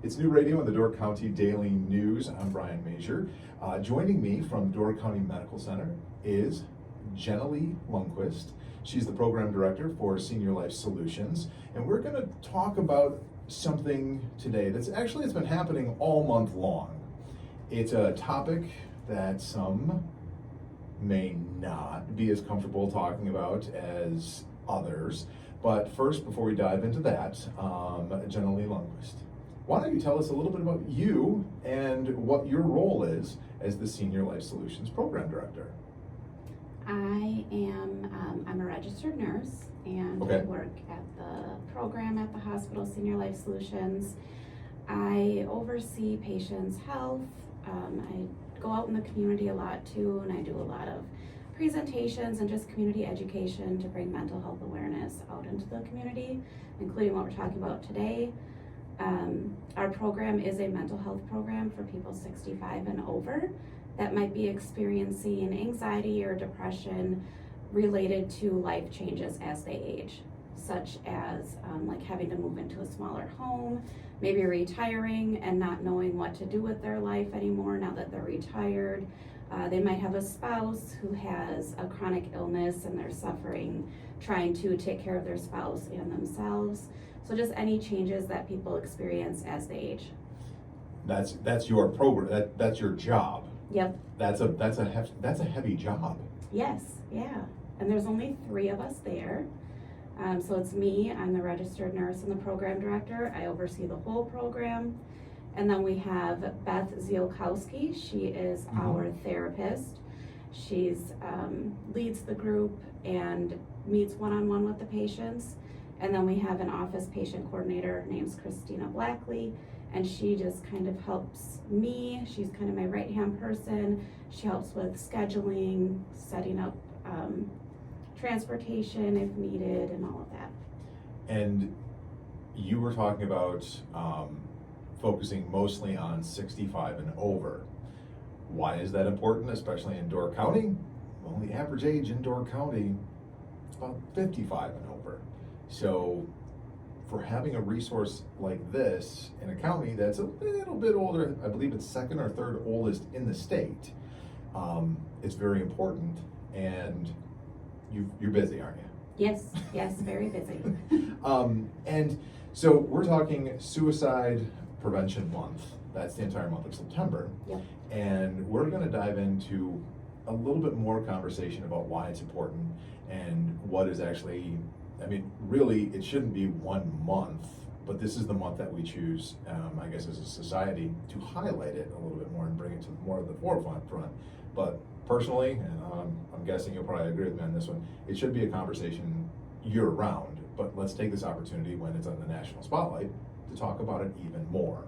It's New Radio on the Door County Daily News. I'm Brian Major. Joining me from Door County Medical Center is Jennalee Lundquist. She's the program director for Senior Life Solutions, and we're going to talk about something today it's been happening all month long. It's a topic that some may not be as comfortable talking about as others. But first, before we dive into that, Jennalee Lundquist, why don't you tell us a little bit about you and what your role is as the Senior Life Solutions Program Director? I'm a registered nurse, and Okay. I work at the program at the hospital, Senior Life Solutions. I oversee patients' health. I go out in the community a lot too, and I do a lot of presentations and just community education to bring mental health awareness out into the community, including what we're talking about today. Our program is a mental health program for people 65 and over that might be experiencing anxiety or depression related to life changes as they age, such as like having to move into a smaller home, maybe retiring and not knowing what to do with their life anymore now that they're retired. They might have a spouse who has a chronic illness and they're suffering, trying to take care of their spouse and themselves. So just any changes that people experience as they age. That's your program. That's your job. Yep. That's a heavy job. Yes. Yeah. And there's only 3 of us there. So it's me. I'm the registered nurse and the program director. I oversee the whole program. And then we have Beth Zielkowski. She is our therapist. She's leads the group and meets one-on-one with the patients. And then we have an office patient coordinator named Christina Blackley, and she just kind of helps me. She's kind of my right-hand person. She helps with scheduling, setting up transportation if needed, and all of that. And you were talking about focusing mostly on 65 and over. Why is that important, especially in Door County? Well, the average age in Door County is about 55 and over. So for having a resource like this in a county that's a little bit older, I believe it's 2nd or 3rd oldest in the state, it's very important. And you're busy, aren't you? Yes, very busy. And so we're talking Suicide Prevention Month. That's the entire month of September. Yep. And we're going to dive into a little bit more conversation about why it's important and what is actually, I mean, really, it shouldn't be 1 month, but this is the month that we choose, I guess, as a society to highlight it a little bit more and bring it to more of the forefront. But personally, and I'm guessing you'll probably agree with me on this one, it should be a conversation year-round, but let's take this opportunity when it's on the national spotlight to talk about it even more.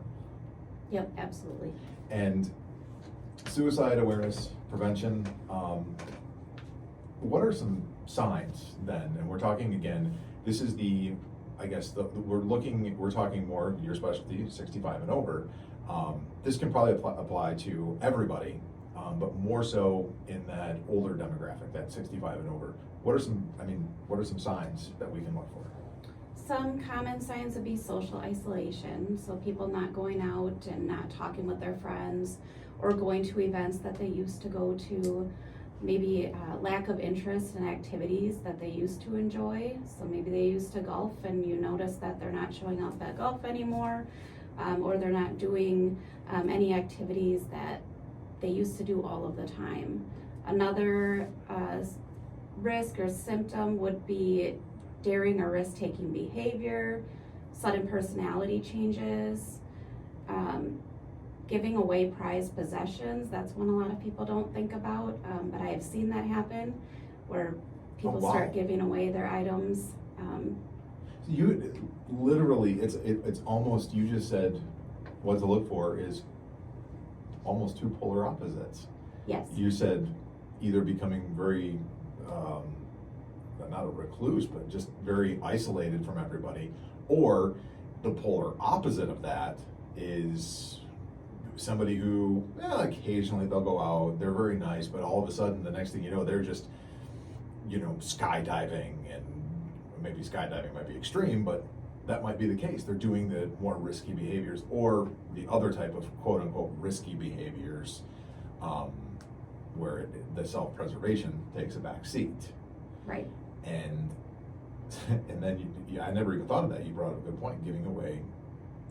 Yep, absolutely. And suicide awareness, prevention, what are some signs then? And we're talking again, this is we're talking more your specialty, 65 and over. This can probably apply to everybody, but more so in that older demographic, that 65 and over. What are some signs that we can look for? Some common signs would be social isolation, so people not going out and not talking with their friends or going to events that they used to go to, maybe lack of interest in activities that they used to enjoy. So maybe they used to golf and you notice that they're not showing up at golf anymore, or they're not doing any activities that they used to do all of the time. Another risk or symptom would be daring or risk-taking behavior, sudden personality changes, giving away prized possessions. That's one a lot of people don't think about, but I have seen that happen, where people start giving away their items. You literally, it's almost, you just said what to look for is almost 2 polar opposites. Yes. You said either becoming very, not a recluse, but just very isolated from everybody, or the polar opposite of that is somebody who, occasionally they'll go out, they're very nice, but all of a sudden the next thing you know, they're just, skydiving, and maybe skydiving might be extreme, but that might be the case. They're doing the more risky behaviors or the other type of quote unquote risky behaviors, where the self-preservation takes a back seat. Right. And then I never even thought of that. You brought up a good point, giving away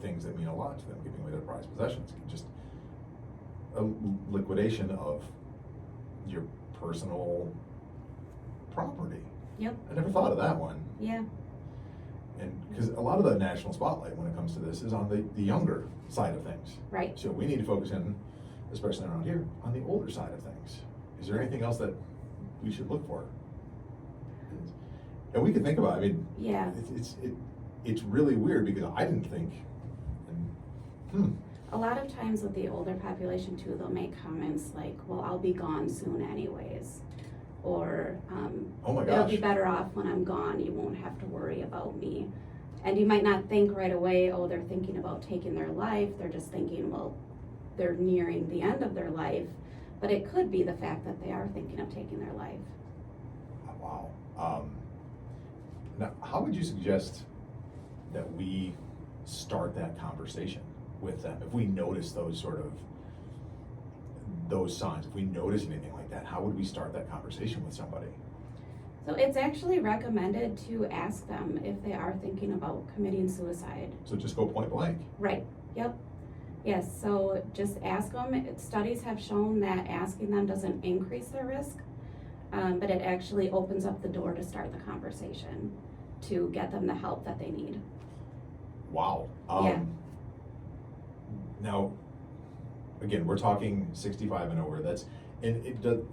things that mean a lot to them, giving away their prized possessions, just a liquidation of your personal property. Yep. I never thought of that one. Yeah. And because a lot of the national spotlight when it comes to this is on the younger side of things. Right. So we need to focus in, especially around here, on the older side of things. Is there anything else that we should look for? And we can think about, I mean, Yeah. it's really weird because I didn't think, A lot of times with the older population too, they'll make comments like, well, I'll be gone soon anyways. Or, oh my it'll gosh. be better off when I'm gone, you won't have to worry about me. And you might not think right away, oh, they're thinking about taking their life, they're just thinking, well, they're nearing the end of their life. But it could be the fact that they are thinking of taking their life. Wow. Now, how would you suggest that we start that conversation with them? If we notice those signs, if we notice anything like that, how would we start that conversation with somebody? So it's actually recommended to ask them if they are thinking about committing suicide. So just go point blank. Right, yep. Yes, so just ask them. Studies have shown that asking them doesn't increase their risk, but it actually opens up the door to start the conversation, to get them the help that they need. Wow. Yeah. Now, again, we're talking 65 and over.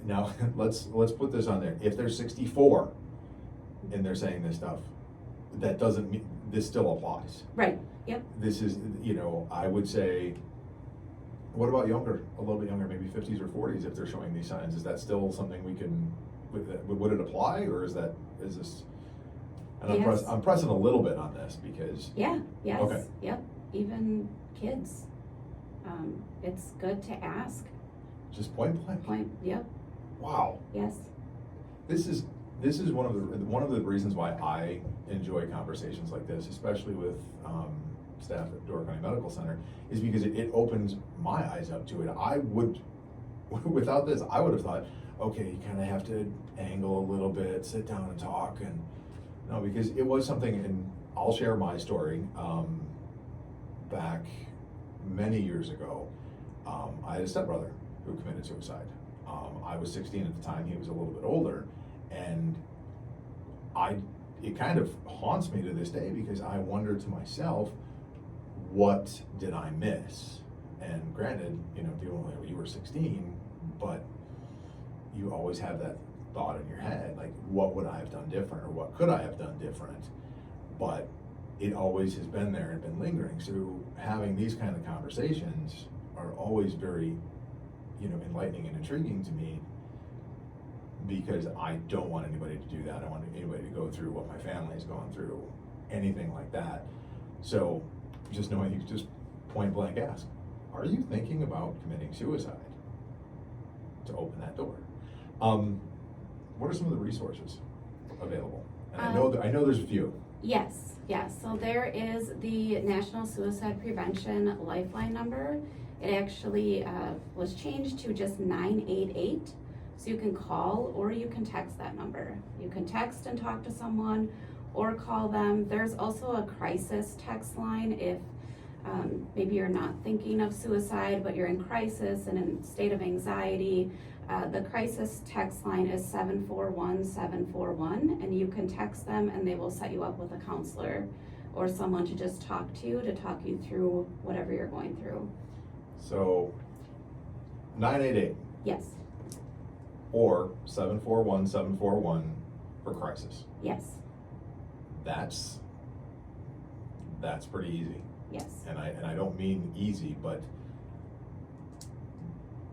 Now let's put this on there. If they're 64 and they're saying this stuff, that doesn't mean this still applies. Right, yep. This is, I would say, what about younger, a little bit younger, maybe 50s or 40s, if they're showing these signs? Is that still something we can, would it apply, or is this, and Yes. I'm pressing a little bit on this because. Yeah, yes, Okay. yep. Even kids, it's good to ask. Just point blank. Yep, Wow. yes. This is one of the reasons why I enjoy conversations like this, especially with staff at Door County Medical Center, is because it opens my eyes up to it. Without this, I would have thought, okay, you kind of have to angle a little bit, sit down and talk, and no, because it was something, and I'll share my story. Back many years ago, I had a stepbrother who committed suicide. I was 16 at the time, he was a little bit older, and it kind of haunts me to this day because I wonder to myself, what did I miss? And granted, you were 16, but you always have that thought in your head, like, what would I have done different, or what could I have done different? But it always has been there and been lingering. So having these kind of conversations are always very, enlightening and intriguing to me, because I don't want anybody to do that. I don't want anybody to go through what my family's gone through, anything like that. So just knowing, you just point blank ask, are you thinking about committing suicide? To open that door. What are some of the resources available? And I know there's a few. Yes. So there is the National Suicide Prevention Lifeline number. It actually was changed to just 988. So you can call or you can text that number. You can text and talk to someone or call them. There's also a crisis text line if maybe you're not thinking of suicide, but you're in crisis and in a state of anxiety. The crisis text line is 741-741, and you can text them and they will set you up with a counselor or someone to just talk to you through whatever you're going through. So 988. Yes. Or 741-741 for crisis. Yes. That's pretty easy. Yes. And I don't mean easy, but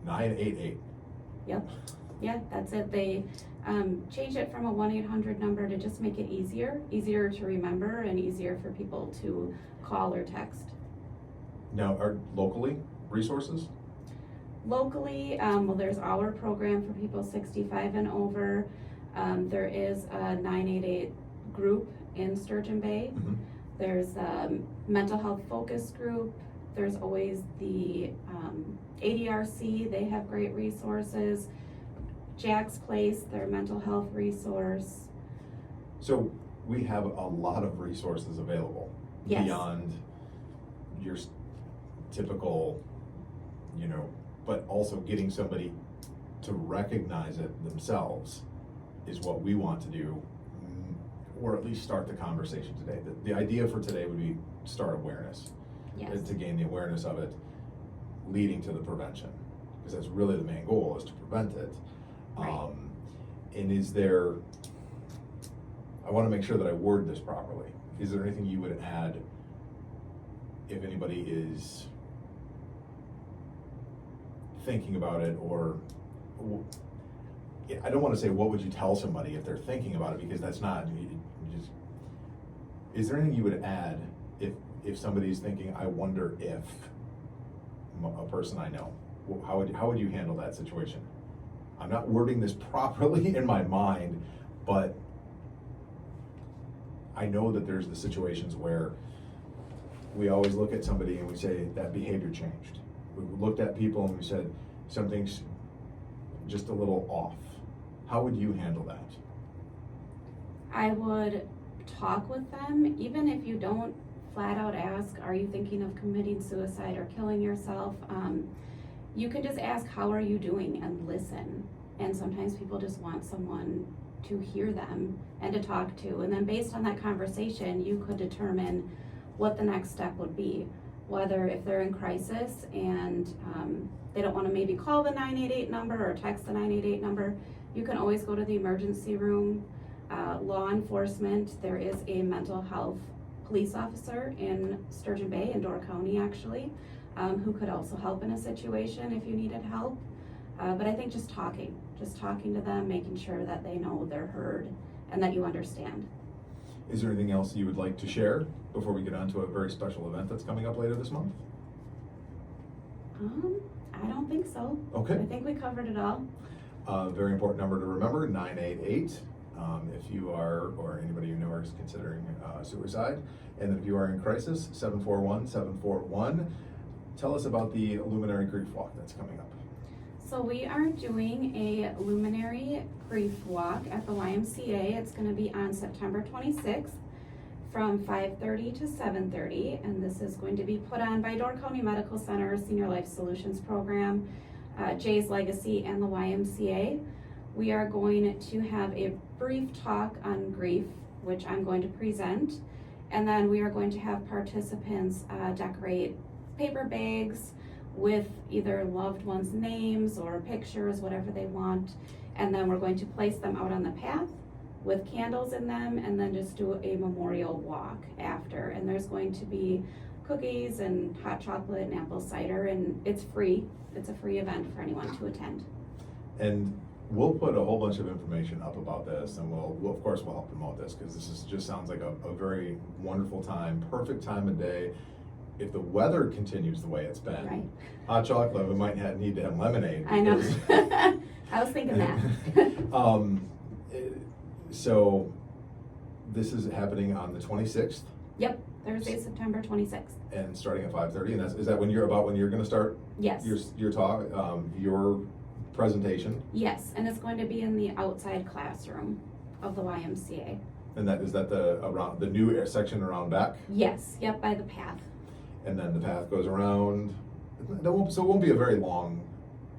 988. Yep. Yeah, that's it. They changed it from a 1-800 number to just make it easier to remember and easier for people to call or text. Now, are locally resources? Locally, well, there's our program for people 65 and over. There is a 988 group in Sturgeon Bay. Mm-hmm. There's a mental health focus group. There's always the ADRC, they have great resources. Jack's Place, their mental health resource. So we have a lot of resources available. Yes. Beyond your typical, but also getting somebody to recognize it themselves is what we want to do, or at least start the conversation today. The idea for today would be start awareness. Yes. To gain the awareness of it, leading to the prevention, because that's really the main goal, is to prevent it. Right. And is there, I want to make sure that I word this properly. Is there anything you would add if anybody is thinking about it, or I don't want to say what would you tell somebody if they're thinking about it, because that's not, is there anything you would add if somebody's thinking, I wonder if a person I know, how would you handle that situation? I'm not wording this properly in my mind, but I know that there's the situations where we always look at somebody and we say that behavior changed. We looked at people and we said something's just a little off. How would you handle that? I would talk with them, even if you don't flat out ask, are you thinking of committing suicide or killing yourself? You can just ask, how are you doing, and listen. And sometimes people just want someone to hear them and to talk to. And then based on that conversation, you could determine what the next step would be. Whether if they're in crisis and they don't want to maybe call the 988 number or text the 988 number, you can always go to the emergency room. Law enforcement, there is a mental health police officer in Sturgeon Bay, in Door County actually, who could also help in a situation if you needed help. But I think just talking to them, making sure that they know they're heard and that you understand. Is there anything else you would like to share before we get on to a very special event that's coming up later this month? I don't think so. Okay. I think we covered it all. Very important number to remember, 988, if you are, or anybody you know is considering suicide. And then if you are in crisis, 741-741. Tell us about the Luminary Grief Walk that's coming up. So we are doing a Luminary Grief Walk at the YMCA. It's going to be on September 26th from 5:30 to 7:30, and this is going to be put on by Door County Medical Center Senior Life Solutions Program, Jay's Legacy, and the YMCA. We are going to have a brief talk on grief, which I'm going to present, and then we are going to have participants decorate paper bags with either loved ones' names or pictures, whatever they want, and then we're going to place them out on the path with candles in them, and then just do a memorial walk after. And there's going to be cookies and hot chocolate and apple cider, and it's free. It's a free event for anyone to attend. And we'll put a whole bunch of information up about this, and we'll of course help promote this, because just sounds like a very wonderful time, perfect time of day. If the weather continues the way it's been, Right. Hot chocolate, we might need to have lemonade. I know. because- I was thinking that. So this is happening on the 26th. Yep, Thursday, September 26th. And starting at 5:30, and is that when you're going to start Yes. your talk, your presentation? Yes, and it's going to be in the outside classroom of the YMCA. And is that the new section around back? Yes, yep, by the path. And then the path goes around. So it won't be a very long.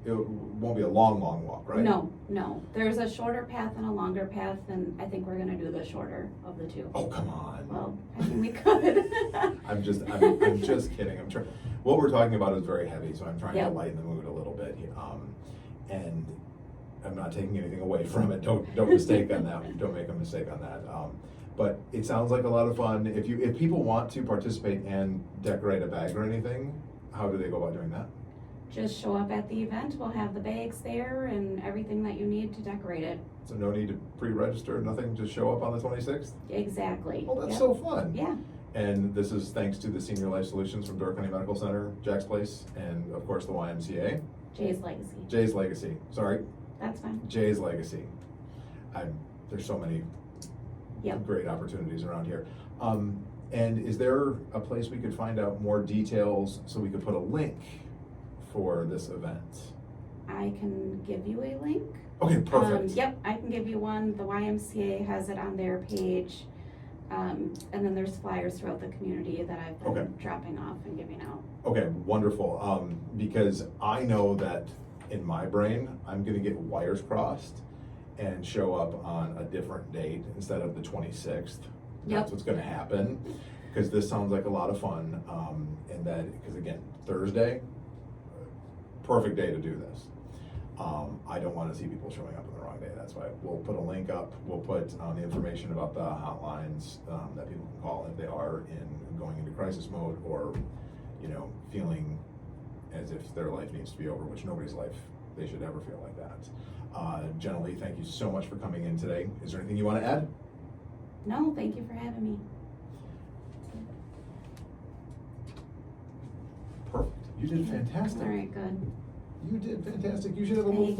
It won't be a long walk, right? No. There's a shorter path and a longer path, and I think we're gonna do the shorter of the two. Oh, come on. Well, I mean, we could. I'm just kidding. I'm trying. What we're talking about is very heavy, so I'm trying to lighten the mood a little bit. And I'm not taking anything away from it. Don't mistake on that. Don't make a mistake on that. But it sounds like a lot of fun. If people want to participate and decorate a bag or anything, how do they go about doing that? Just show up at the event. We'll have the bags there and everything that you need to decorate it. So no need to pre-register, nothing, just show up on the 26th? Exactly. Well, that's Yep. so fun. Yeah. And this is thanks to the Senior Life Solutions from Door County Medical Center, Jack's Place, and of course the YMCA. Jay's Legacy. Jay's Legacy, sorry. That's fine. Jay's Legacy. There's so many Yep. great opportunities around here. And is there a place we could find out more details so we could put a link for this event? I can give you a link. Okay, perfect. Yep, I can give you one. The YMCA has it on their page. And then there's flyers throughout the community that I've been Okay. dropping off and giving out. Okay, wonderful. Because I know that in my brain, I'm gonna get wires crossed and show up on a different date instead of the 26th. Yep. That's what's gonna happen, because this sounds like a lot of fun. And that, because again, Thursday, perfect day to do this. I don't wanna see people showing up on the wrong day. That's why we'll put a link up. We'll put the information about the hotlines that people can call if they are going into crisis mode, or, you know, feeling as if their life needs to be over, which nobody's life, they should ever feel like that. Jennalee, thank you so much for coming in today. Is there anything you want to add? No, thank you for having me. Perfect. You did fantastic. All right, good. You did fantastic. You should have a little. Thank